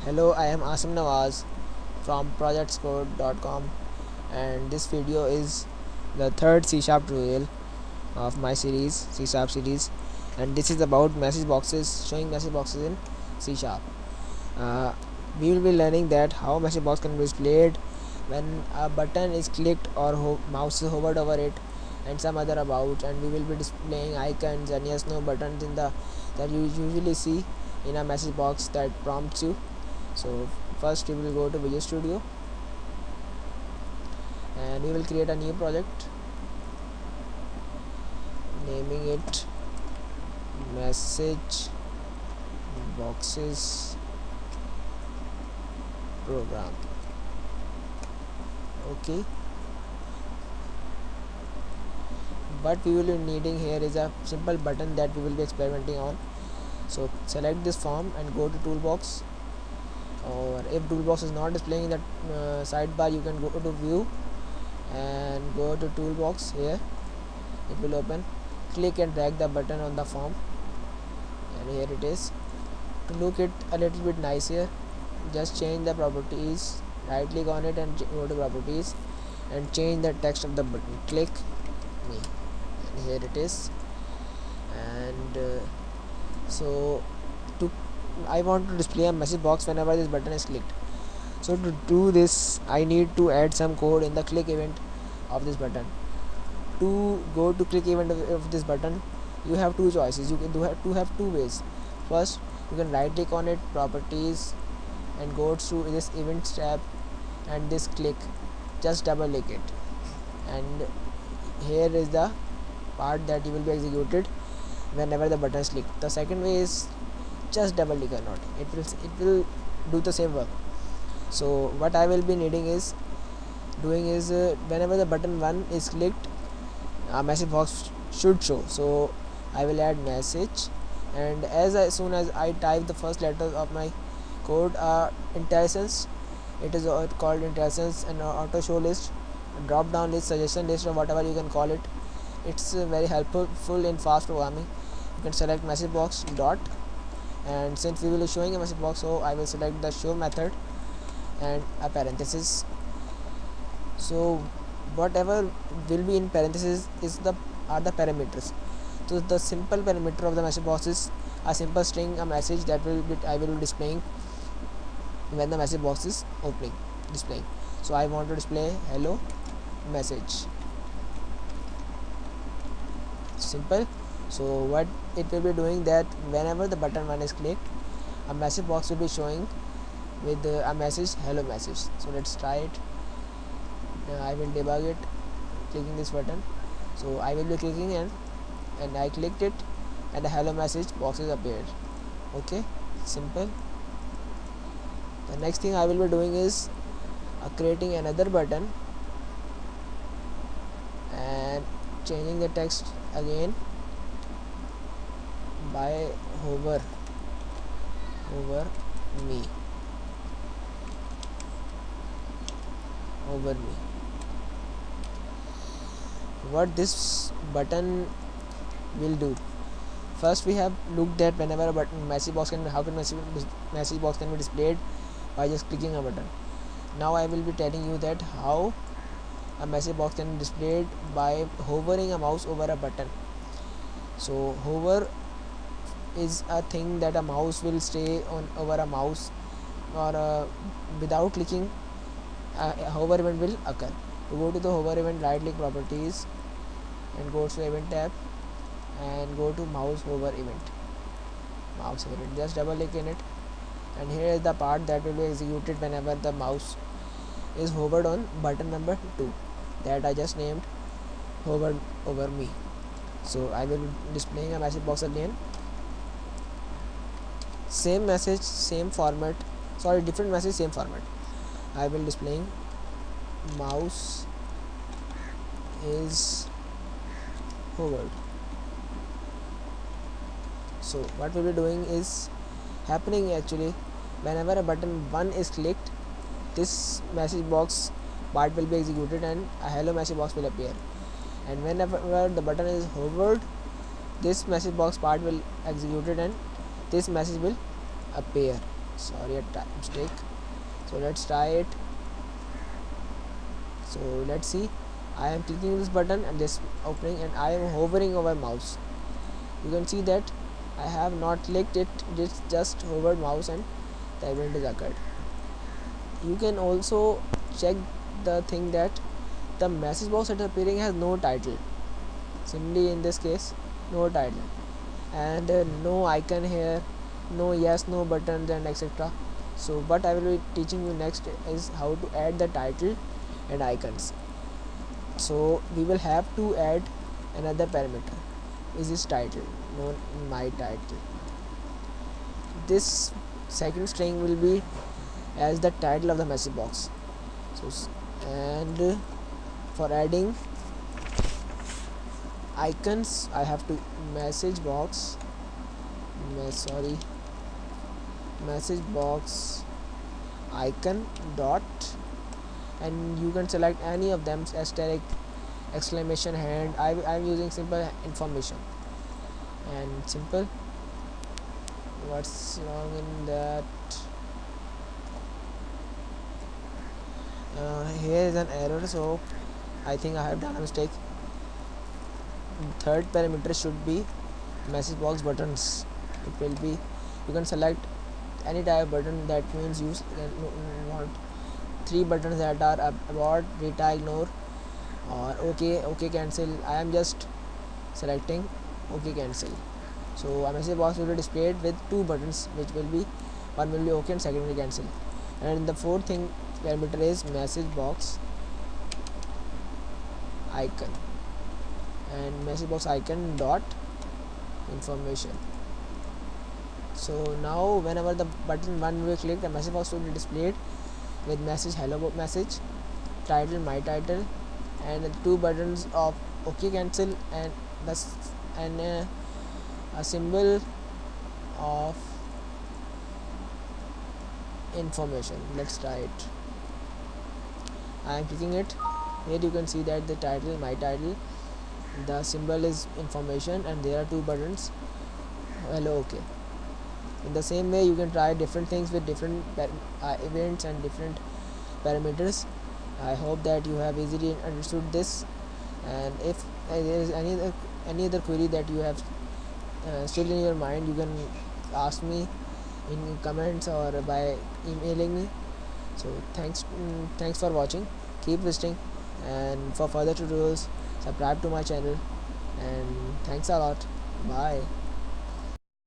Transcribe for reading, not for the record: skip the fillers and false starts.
Hello, I am Asim Nawaz from projectscode.com, and this video is the third C Sharp tutorial of my series, C Sharp series, and this is about message boxes, showing message boxes in C Sharp. Uh, we will be learning that how message box can be displayed when a button is clicked or mouse is hovered over it, and some other about, and we will be displaying icons and yes no buttons in the that you usually see in a message box that prompts you. So first we will go to Visual Studio and we will create a new project, naming it message boxes program. Okay, but we will be needing here is a simple button that we will be experimenting on. So select this form and go to toolbox, or if toolbox is not displaying in that sidebar, you can go to view and go to toolbox. Here it will open. Click and drag the button on the form, and here it is. To look it a little bit nicer, just change the properties, right click on it and go to properties and change the text of the button. Click me, and here it is. And so to I want to display a message box whenever this button is clicked. So to do this, I need to add some code in the click event of this button. To go to click event of this button, you have two choices. You can have two ways. First, you can right click on it, properties, and go through this events tab and this click, just double click it, and here is the part that you will be executed whenever the button is clicked. The second way is just double click or not, it will do the same work. So what I will be needing is whenever the button 1 is clicked, a message box should show. So I will add message, and as soon as I type the first letter of my code, IntelliSense, it is called IntelliSense, and auto show list, drop down list, suggestion list, or whatever you can call it. It's very helpful in fast programming. You can select message box dot, and since we will be showing a message box, so I will select the show method and a parenthesis. So whatever will be in parenthesis are the parameters. So the simple parameter of the message box is a simple string, a message that I will be displaying when the message box is displaying. So I want to display hello message, simple. So what it will be doing, that whenever the button 1 is clicked, a message box will be showing with a message hello message. So let's try it. I will debug it clicking this button. So I will be clicking and I clicked it, and the hello message boxes appeared. Okay, simple. The next thing I will be doing is creating another button and changing the text again by hover me. What this button will do, first we have looked at whenever a button message box can message box can be displayed by just clicking a button. Now I will be telling you that how a message box can be displayed by hovering a mouse over a button. So hover is a thing that a mouse will stay on over a mouse, or without clicking, a hover event will occur. To go to the hover event, right click properties and go to event tab and go to mouse hover event, just double click in it, and here is the part that will be executed whenever the mouse is hovered on button number 2 that I just named hovered over me. So I will be displaying a message box again, same message, same format, different message, same format. I will displaying mouse is hovered. So what we'll be doing is happening actually whenever a button 1 is clicked, this message box part will be executed and a hello message box will appear, and whenever the button is hovered, this message box part will executed and this message will appear. sorry, a mistake. So let's try it. So let's see, I am clicking this button and this opening, and I am hovering over mouse. You can see that I have not clicked it, just hovered mouse and the event is occurred. You can also check the thing that the message box that is appearing has no title. Simply in this case, no title, and no icon here, no yes, no buttons, and etc. So what I will be teaching you next is how to add the title and icons. So we will have to add another parameter, is this title, no, my title. This second string will be as the title of the message box. So and for adding icons, I have to message box message box icon dot, and you can select any of them, asterisk, exclamation hand. I'm using simple information and simple. What's wrong in that? Here is an error, so I think I have done a mistake. Third parameter should be message box buttons. It will be, you can select any type of button, that means you want 3 buttons that are about, retry, ignore, or okay cancel. I am just selecting okay cancel. So a message box will be displayed with 2 buttons, which will be, one will be okay and second will be cancel. And the fourth thing parameter is message box icon, and message box icon dot information. So now whenever the button 1 will be clicked, the message box will be displayed with message hello message, title, my title, and 2 buttons of okay cancel, and thus and a symbol of information. Let's try it. I am clicking it. Here you can see that the title, my title, the symbol is information, and there are 2 buttons, hello, okay. In the same way, you can try different things with different events and different parameters. I hope that you have easily understood this, and if there is any other query that you have still in your mind, you can ask me in comments or by emailing me. So thanks for watching, keep visiting, and for further tutorials subscribe to my channel, and thanks a lot, bye.